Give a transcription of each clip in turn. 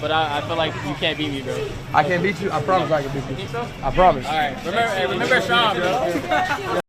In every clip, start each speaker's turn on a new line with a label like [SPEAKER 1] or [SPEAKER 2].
[SPEAKER 1] but I feel like you can't beat me, bro.
[SPEAKER 2] I can't beat you. I promise I can beat you.
[SPEAKER 1] You think so?
[SPEAKER 2] I promise.
[SPEAKER 1] All right. Remember Shaun, bro.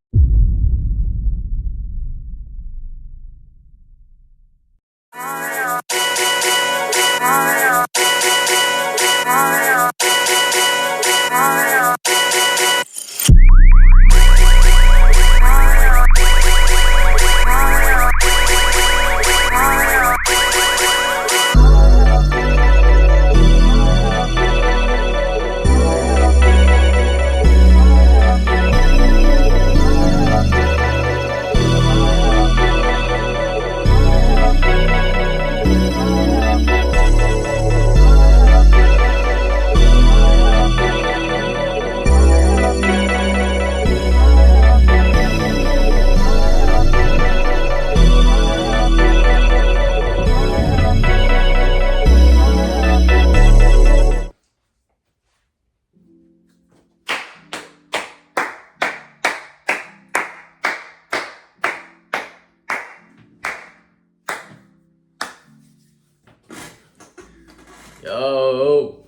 [SPEAKER 3] Yo,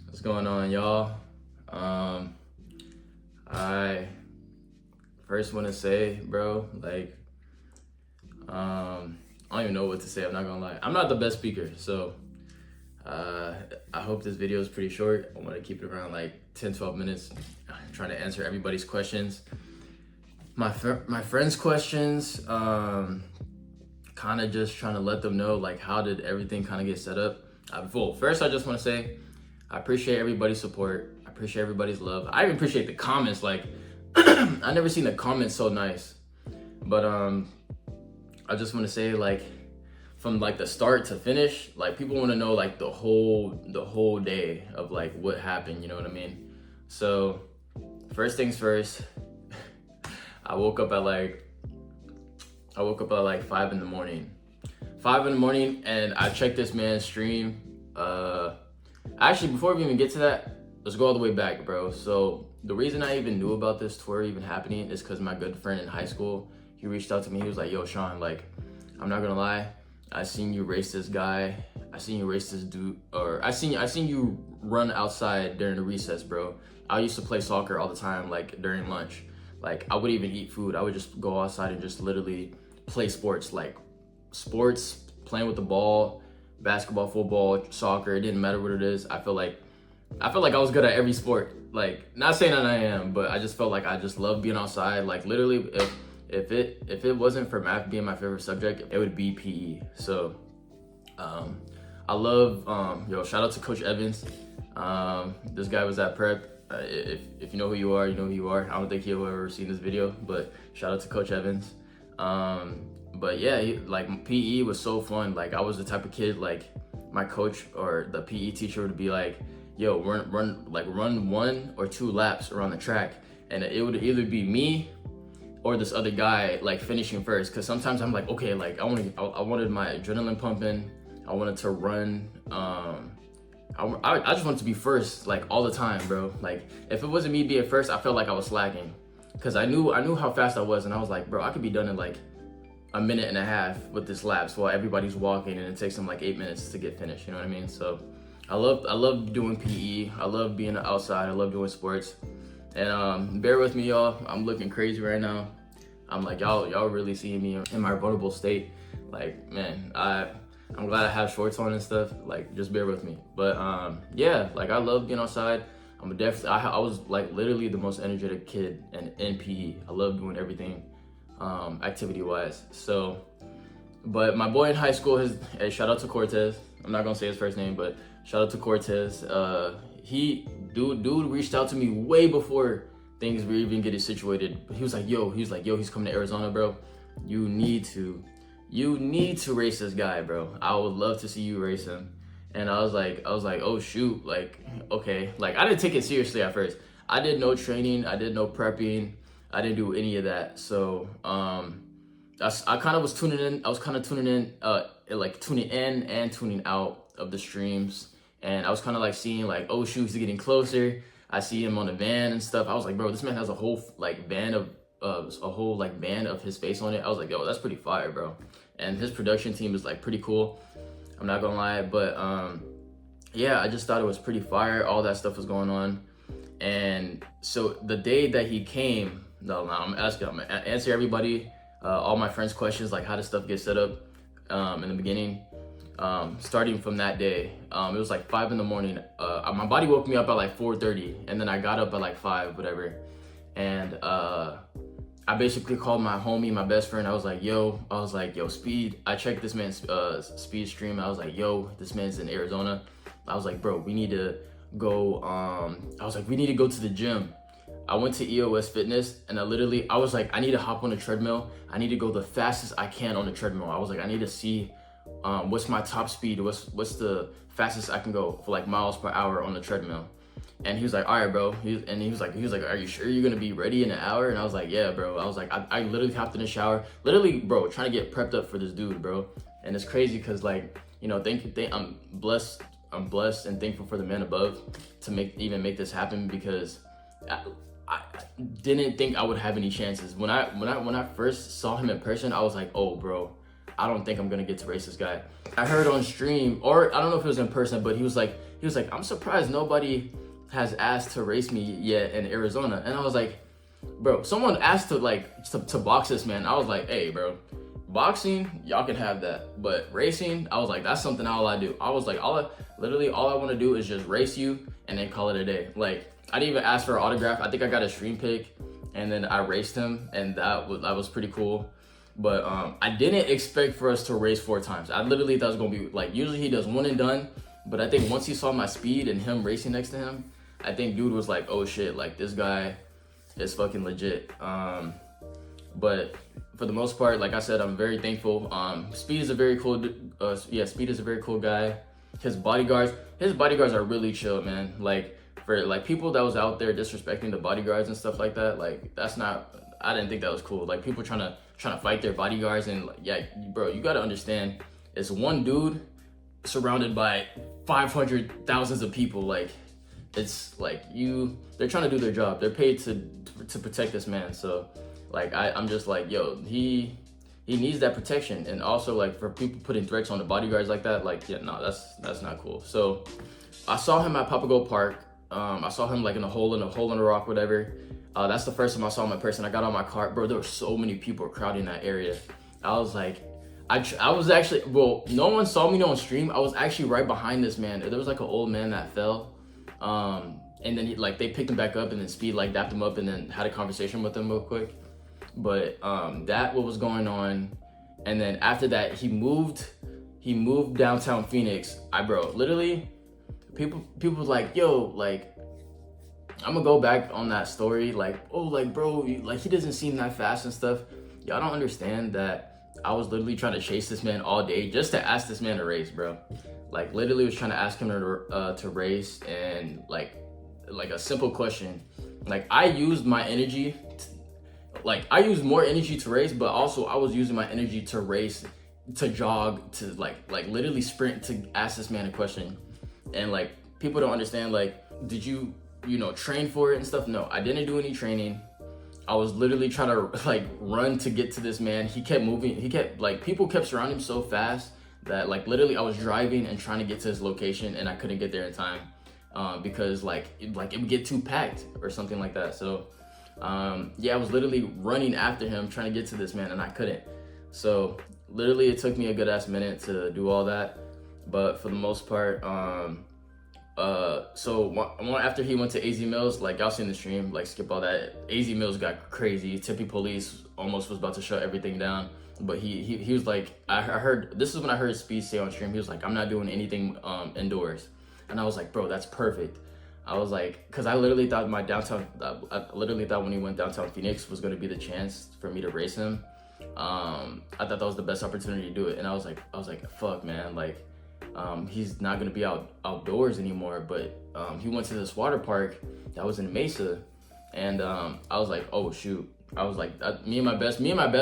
[SPEAKER 3] what's going on, y'all? I first want to say, bro, like, I don't even know what to say. I'm not gonna lie. I'm not the best speaker, so I hope this video is pretty short. I want to keep it around like 10-12 minutes. I'm trying to answer everybody's questions. My friends' questions. Kind of just trying to let them know like how did everything kind of get set up. First I just want to say I appreciate everybody's support. I appreciate everybody's love. I even appreciate the comments. Like I never seen the comments so nice. But I just want to say, like, from like the start to finish, like people want to know like the whole day of like what happened, you know what I mean? So first things first, I woke up at like 5 in the morning. 5 in the morning, and I checked this man's stream. Actually, before we even get to that, let's go all the way back, bro. So the reason I even knew about this tour even happening is because my good friend in high school, he reached out to me. He was like, yo, Shaun, like, I'm not gonna lie, I seen you race this guy. I seen you race this dude, or I seen you run outside during the recess, bro. I used to play soccer all the time, like during lunch. Like I wouldn't even eat food. I would just go outside and just literally play sports, like sports, playing with the ball, basketball, football, soccer. It didn't matter what it is. I feel like I was good at every sport. Like, not saying that I am, but I just felt like I just love being outside. Like literally, if it wasn't for math being my favorite subject, it would be PE. So I love shout out to Coach Evans. This guy was at prep. If you know who you are, you know who you are. I don't think he'll ever seen this video, but shout out to Coach Evans. But yeah, like PE was so fun. Like I was the type of kid, like my coach or the PE teacher would be like, yo, run 1 or 2 laps around the track, and it would either be me or this other guy like finishing first. Cause sometimes I'm like, okay, like I wanted my adrenaline pumping. I wanted to run. I just wanted to be first, like all the time, bro. Like if it wasn't me being first, I felt like I was slacking. Cause I knew how fast I was, and I was like, bro, I could be done in like a minute and a half with this laps while everybody's walking, and it takes them like 8 minutes to get finished. You know what I mean? So I love doing PE. I love being outside. I love doing sports. And bear with me, y'all. I'm looking crazy right now. I'm like, y'all really seeing me in my vulnerable state. Like, man, I'm glad I have shorts on and stuff. Like, just bear with me. But yeah, like I love being outside. I was like literally the most energetic kid in PE. I love doing everything activity wise. So, but my boy in high school, shout out to Cortez. I'm not gonna say his first name, but shout out to Cortez. Dude reached out to me way before things were even getting situated. He was like, yo, he's coming to Arizona, bro. You need to race this guy, bro. I would love to see you race him. And I was like, oh shoot, like, okay. Like I didn't take it seriously at first. I did no training, I did no prepping, I didn't do any of that. So I kind of was tuning in. I was kind of tuning in, like tuning in and tuning out of the streams. And I was kind of like seeing like, oh shoot, he's getting closer. I see him on the van and stuff. I was like, bro, this man has a whole like band of his face on it. I was like, yo, that's pretty fire, bro. And his production team is like pretty cool. I'm not gonna lie, but yeah, I just thought it was pretty fire. All that stuff was going on. And so the day that he came, no, I'm gonna answer everybody, all my friends' questions, like how does stuff get set up in the beginning. Starting from that day, it was like 5 in the morning. My body woke me up at like 4:30, and then I got up at like 5, whatever. And I basically called my homie, my best friend. I was like, yo, Speed. I checked this man's Speed stream. I was like, yo, this man's in Arizona. I was like, bro, we need to go. We need to go to the gym. I went to EOS Fitness, and I was like, I need to hop on the treadmill. I need to go the fastest I can on the treadmill. I was like, I need to see what's my top speed, what's the fastest I can go for like miles per hour on the treadmill. And he was like, all right, bro. He was like, are you sure you're gonna be ready in an hour? And I was like, yeah, bro. I was like, I literally hopped in the shower, literally, bro, trying to get prepped up for this dude, bro. And it's crazy because, like, you know, I'm blessed and thankful for the man above to make this happen, because I didn't think I would have any chances. When I first saw him in person, I was like, oh, bro, I don't think I'm gonna get to race this guy. I heard on stream, or I don't know if it was in person, but he was like, I'm surprised nobody has asked to race me yet in Arizona. And I was like, bro, someone asked to box this man. I was like, hey, bro, boxing, y'all can have that, but racing, I was like, that's something all I do. I was like, all I want to do is just race you and then call it a day. Like, I didn't even ask for an autograph. I think I got a stream pick, and then I raced him, and that was pretty cool. But I didn't expect for us to race 4 times. I literally thought it was gonna be like, usually he does one and done, but I think once he saw my speed and him racing next to him, I think dude was like, oh shit, like this guy is fucking legit. But for the most part, like I said, I'm very thankful. Speed is a very cool guy. His bodyguards are really chill, man. Like, for like people that was out there disrespecting the bodyguards and stuff like that, like I didn't think that was cool. Like, people trying to fight their bodyguards, and like, yeah, bro, you gotta understand, it's one dude surrounded by 500,000 of people. Like, it's like they're trying to do their job. They're paid to protect this man. So like I'm just like, yo, he needs that protection. And also, like, for people putting threats on the bodyguards like that, like, yeah, no, that's not cool. So I saw him at Papago Park. I saw him like in a hole in the rock, whatever. That's the first time I saw him in person. I got on my cart, bro. There were so many people crowding that area. I was like, I was actually, well, no one saw me on stream. I was actually right behind this man. There was like an old man that fell. And then they picked him back up, and then Speed like dapped him up and then had a conversation with him real quick. But that what was going on. And then after that, he moved downtown Phoenix. Bro, literally, people was like, yo, like, I'm gonna go back on that story, like, oh, like, bro, like, he doesn't seem that fast and stuff. Y'all don't understand that I was literally trying to chase this man all day just to ask this man to race, bro. Like, literally was trying to ask him to race, and like a simple question. Like, I used my energy, I used more energy to race, but also I was using my energy to race, to jog, to like literally sprint to ask this man a question. And like, people don't understand, like, did you train for it and stuff? No, I didn't do any training. I was literally trying to like run to get to this man. He kept moving. People kept surrounding him so fast that like literally I was driving and trying to get to his location, and I couldn't get there in time because it would get too packed or something like that. So yeah, I was literally running after him trying to get to this man, and I couldn't. So literally it took me a good ass minute to do all that. But for the most part, so after he went to AZ Mills, like, y'all seen the stream, like, skip all that. AZ Mills got crazy. Tippy Police almost was about to shut everything down. But he was like, I heard, this is when I heard Speed say on stream, he was like, I'm not doing anything indoors. And I was like, bro, that's perfect. I was like, because I literally thought when he went downtown Phoenix was going to be the chance for me to race him. I thought that was the best opportunity to do it. And I was like, fuck, man, like, he's not going to be outdoors anymore. But he went to this water park that was in Mesa. And I was like, oh, shoot. I was like, me and my best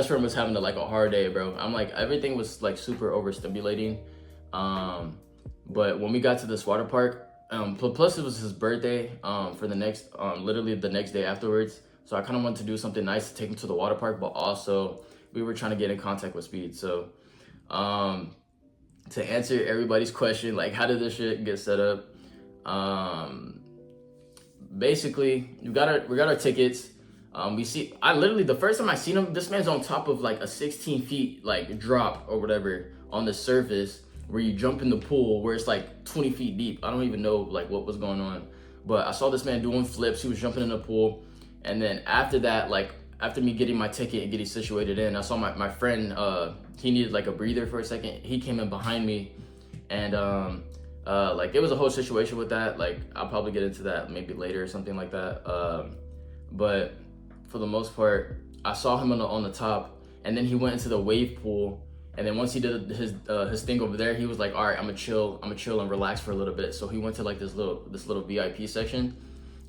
[SPEAKER 3] friend was having a hard day, bro. I'm like, everything was like super overstimulating. But when we got to this water park, plus it was his birthday for the next, literally the next day afterwards. So I kind of wanted to do something nice to take him to the water park, but also we were trying to get in contact with Speed. So to answer everybody's question, like how did this shit get set up? Basically, we got our tickets. I literally, the first time I seen him, this man's on top of like a 16 feet like drop or whatever on the surface where you jump in the pool where it's like 20 feet deep. I don't even know like what was going on, but I saw this man doing flips. He was jumping in the pool, and then after that, like after me getting my ticket and getting situated in, I saw my friend. He needed like a breather for a second. He came in behind me, and like it was a whole situation with that. Like I'll probably get into that maybe later or something like that. But for the most part, I saw him on the top, and then he went into the wave pool. And then once he did his thing over there, he was like, all right, I'm gonna chill and relax for a little bit. So he went to like this little VIP section,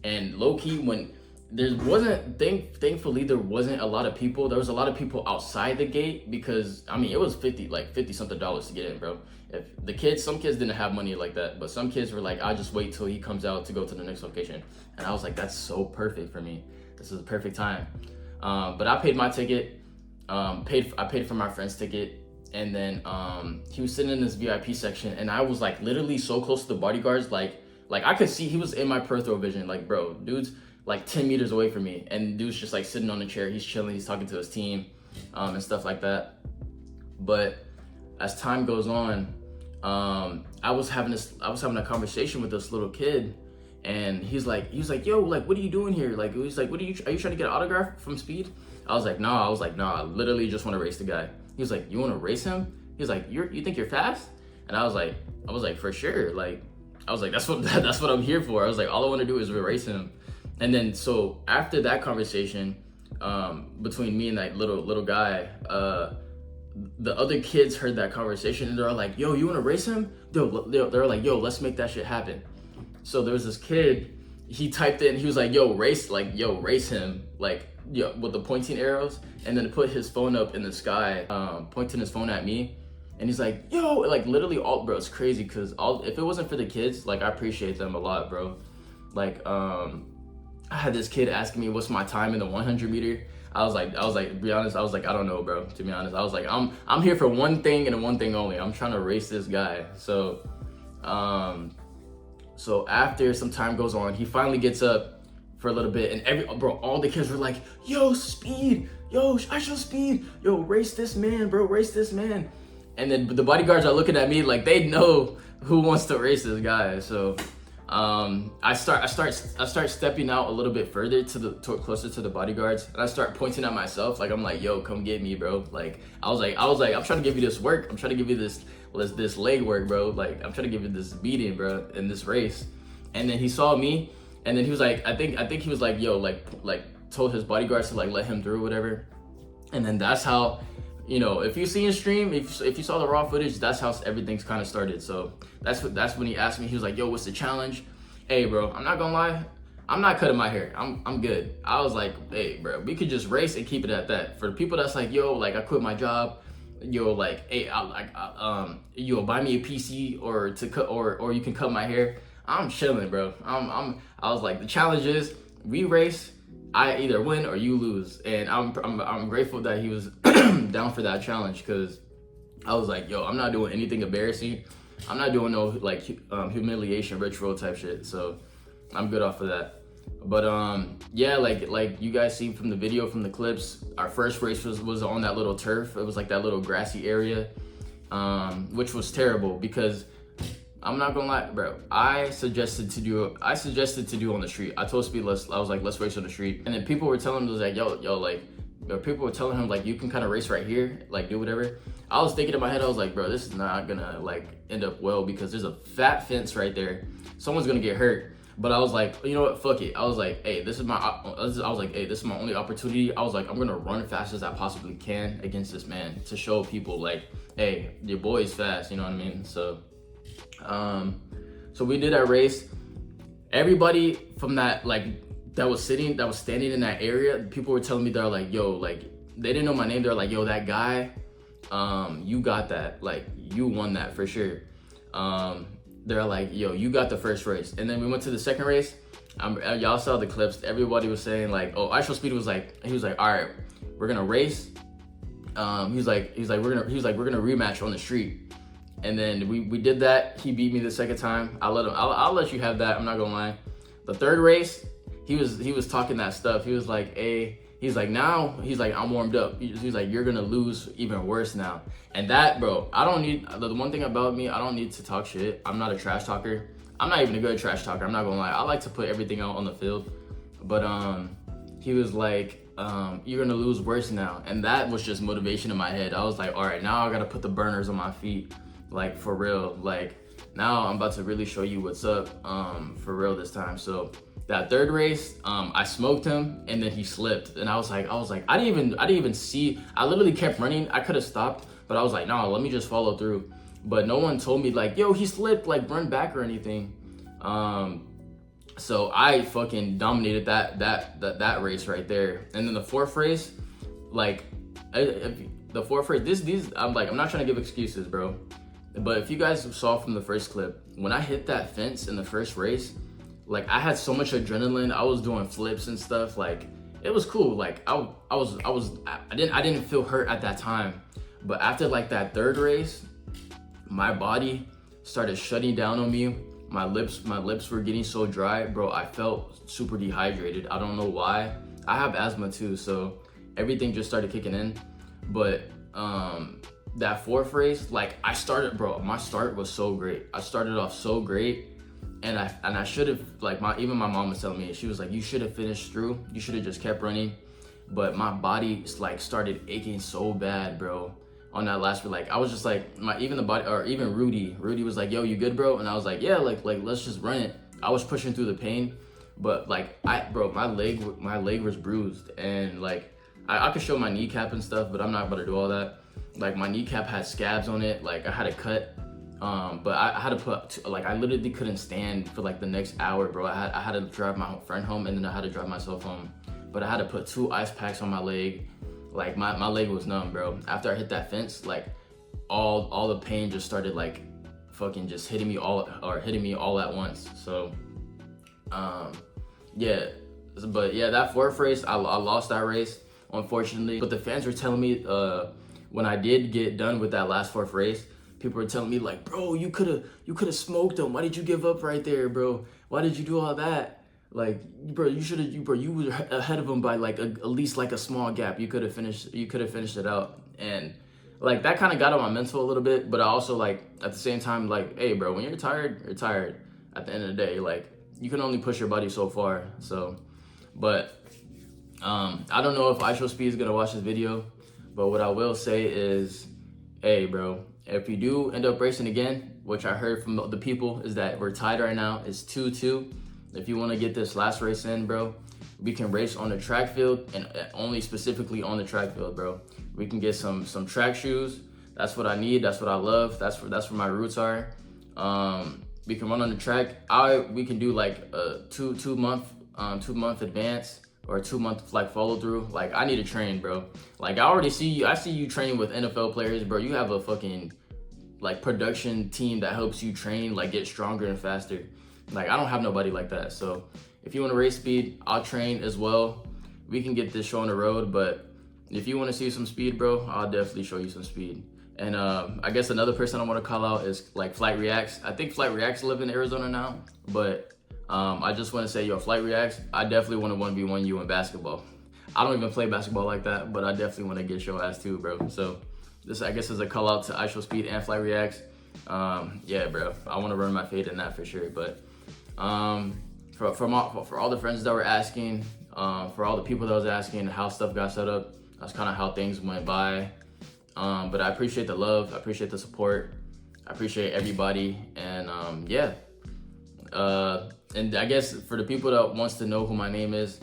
[SPEAKER 3] and low key when there wasn't, thankfully there wasn't a lot of people. There was a lot of people outside the gate because I mean it was $50 something to get in, bro. If the kids, some kids didn't have money like that, but some kids were like, I'll just wait till he comes out to go to the next location. And I was like, that's so perfect for me. This is the perfect time. But I paid my ticket. I paid for my friend's ticket. And then he was sitting in this VIP section, and I was like literally so close to the bodyguards, like I could see he was in my peripheral vision. Like, bro, dude's like 10 meters away from me, and dude's just like sitting on the chair. He's chilling. He's talking to his team, and stuff like that. But as time goes on, I was having a conversation with this little kid, and he was like, yo, like, what are you doing here? Like, he's like, are you trying to get an autograph from Speed? I was like, nah. I literally just want to race the guy. He was like, you want to race him? He was like, you think you're fast? And I was like, for sure. Like, I was like, that's what I'm here for. I was like, all I want to do is race him. And then so after that conversation, between me and that little guy, the other kids heard that conversation, and they're like, yo, you want to race him? They're like, yo, let's make that shit happen. So there was this kid, he typed in, he was like, yo, race him, like, yo, with the pointing arrows, and then put his phone up in the sky, pointing his phone at me. And he's like, yo, like literally all, bro, it's crazy, because if it wasn't for the kids, like I appreciate them a lot, bro. Like, I had this kid asking me what's my time in the 100 meter. I was like, to be honest, I was like, I don't know, bro, to be honest. I was like, I'm here for one thing and one thing only. I'm trying to race this guy. So after some time goes on, he finally gets up for a little bit, and all the kids were like, yo, Speed, yo, I show Speed, yo, race this man, bro, race this man. And then the bodyguards are looking at me like they know who wants to race this guy. So I start stepping out a little bit further closer to the bodyguards, and I start pointing at myself, like I'm like, yo, come get me, bro. Like I was like, I'm trying to give you this work. I'm trying to give you this leg work, bro. Like I'm trying to give you this beating, bro, in this race. And then he saw me, and then he was like, I think he was like, yo, like told his bodyguards to like let him through, whatever. And then that's how, you know, if you see his stream, if you saw the raw footage, that's how everything's kind of started. So that's when he asked me. He was like, yo, what's the challenge? Hey, bro, I'm not gonna lie, I'm not cutting my hair. I'm good. I was like, hey, bro, we could just race and keep it at that. For the people that's like, yo, like I quit my job, yo, like, hey, yo, buy me a PC or to cut, or you can cut my hair. I'm chilling, bro. I was like, the challenge is we race. I either win or you lose, and I'm grateful that he was down for that challenge, because I was like, yo, I'm not doing anything embarrassing. I'm not doing no like humiliation ritual type shit. So I'm good off of that. But yeah, like you guys see from the video, from the clips, our first race was on that little turf. It was like that little grassy area, which was terrible, because I'm not gonna lie, bro. I suggested to do on the street. I told Speed, let's race on the street. And then people were telling him, like, people were telling him, like, you can kind of race right here, like, do whatever. I was thinking in my head, I was like, bro, this is not gonna, like, end up well, because there's a fat fence right there. Someone's gonna get hurt. But I was like, you know what, fuck it. I was like, hey, this is my only opportunity. I was like, I'm gonna run fast as I possibly can against this man to show people, like, hey, your boy is fast, you know what I mean? So we did that race. Everybody from that, like, that was standing in that area, people were telling me, they're like, yo, like, they didn't know my name. They're like, yo, that guy, you got that, like, you won that for sure. They're like, yo, you got the first race. And then we went to the second race. Y'all saw the clips. Everybody was saying, like, oh, Actual Speed was like, he was like, all right, we're gonna race. We're gonna rematch on the street. And then we did that. He beat me the second time. I'll let you have that. I'm not gonna lie. The third race, he was talking that stuff. He was like, hey, now I'm warmed up. He's like, you're gonna lose even worse now. And that, bro, I don't need, the one thing about me, I don't need to talk shit. I'm not a trash talker. I'm not even a good trash talker. I'm not gonna lie. I like to put everything out on the field. But he was like, you're gonna lose worse now. And that was just motivation in my head. I was like, all right, now I gotta put the burners on my feet. Like, for real. Like, now I'm about to really show you what's up, for real this time. So that third race, I smoked him, and then he slipped. And I was like, I didn't even see. I literally kept running. I could have stopped, but I was like, no, let me just follow through. But no one told me like, yo, he slipped, like run back or anything. So I fucking dominated that race right there. And then the fourth race, like, the fourth race, I'm not trying to give excuses, bro. But if you guys saw from the first clip, when I hit that fence in the first race, like I had so much adrenaline. I was doing flips and stuff. Like it was cool. Like I didn't feel hurt at that time. But after like that third race, my body started shutting down on me. My lips were getting so dry, bro. I felt super dehydrated. I don't know why. I have asthma too, so everything just started kicking in. But that fourth race, like my start was so great. I started off so great, and I should have, like, even my mom was telling me, she was like, you should have finished through. You should have just kept running. But my body like started aching so bad, bro. On that last, like I was just like, even Rudy was like, yo, you good, bro? And I was like, yeah, like let's just run it. I was pushing through the pain, but like my leg was bruised, and like I could show my kneecap and stuff, but I'm not about to do all that. Like my kneecap had scabs on it, like I had a cut, but I had to put, like I literally couldn't stand for like the next hour, bro. I had to drive my friend home, and then I had to drive myself home, but I had to put 2 ice packs on my leg. Like my leg was numb, bro. After I hit that fence, like all the pain just started like fucking just hitting me all at once. So yeah, but yeah, that fourth race, I lost that race, unfortunately. But the fans were telling me when I did get done with that last fourth race, people were telling me like, bro, you could have smoked him. Why did you give up right there, bro? Why did you do all that? Like, bro, you were ahead of him by like at least like a small gap. You could have finished it out. And like that kind of got on my mental a little bit, but I also like at the same time, like, hey bro, when you're tired, you're tired at the end of the day. Like you can only push your body so far. So, but I don't know if IShowSpeed is gonna watch this video, but what I will say is, hey bro, if you do end up racing again, which I heard from the people is that we're tied right now, it's 2-2. If you want to get this last race in, bro, we can race on the track field, and only specifically on the track field, bro. We can get some track shoes. That's what I need. That's what I love. That's where my roots are. We can run on the track. We can do like a 2 month advance or a 2 month like follow through. Like I need to train, bro. Like I see you training with NFL players, bro. You have a fucking like production team that helps you train, like get stronger and faster. Like I don't have nobody like that. So if you want to race speed, I'll train as well. We can get this show on the road, but if you want to see some speed, bro, I'll definitely show you some speed. And I guess another person I want to call out is like Flight Reacts. I think Flight Reacts live in Arizona now, but I just want to say, yo, Flight Reacts, I definitely want to 1v1 you in basketball. I don't even play basketball like that, but I definitely want to get your ass too, bro. So this, I guess, is a call out to IShowSpeed and Flight Reacts. Yeah, bro, I want to run my fade in that for sure. But for all the friends that were asking, for all the people that was asking how stuff got set up, that's kind of how things went by. But I appreciate the love, I appreciate the support, I appreciate everybody, and yeah. And I guess for the people that wants to know who my name is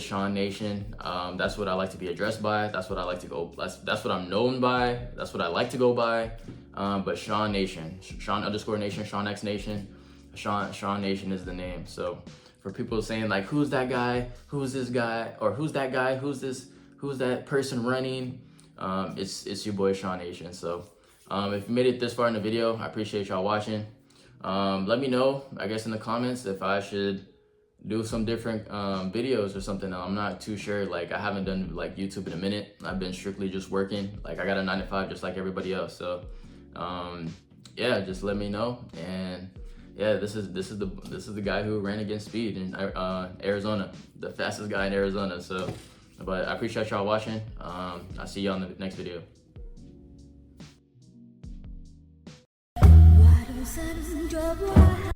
[SPEAKER 3] Shaun Nation. That's what I like to be addressed by. That's what I like to go. That's what I'm known by. That's what I like to go by. But Shaun Nation, Shaun_Nation, Shaun X Nation. Shaun Nation is the name. So for people saying like, who's that guy? Who's this guy? Or who's that guy? Who's that person running? It's your boy Shaun Nation. So if you made it this far in the video, I appreciate y'all watching. Let me know, I guess, in the comments if I should do some different videos or something. I'm not too sure. Like I haven't done like YouTube in a minute. I've been strictly just working. Like I got a 9 to 5 just like everybody else. So Yeah, just let me know. And yeah, this is the guy who ran against speed in Arizona, the fastest guy in Arizona. So, but I appreciate y'all watching. I'll see you on the next video.
[SPEAKER 4] Why do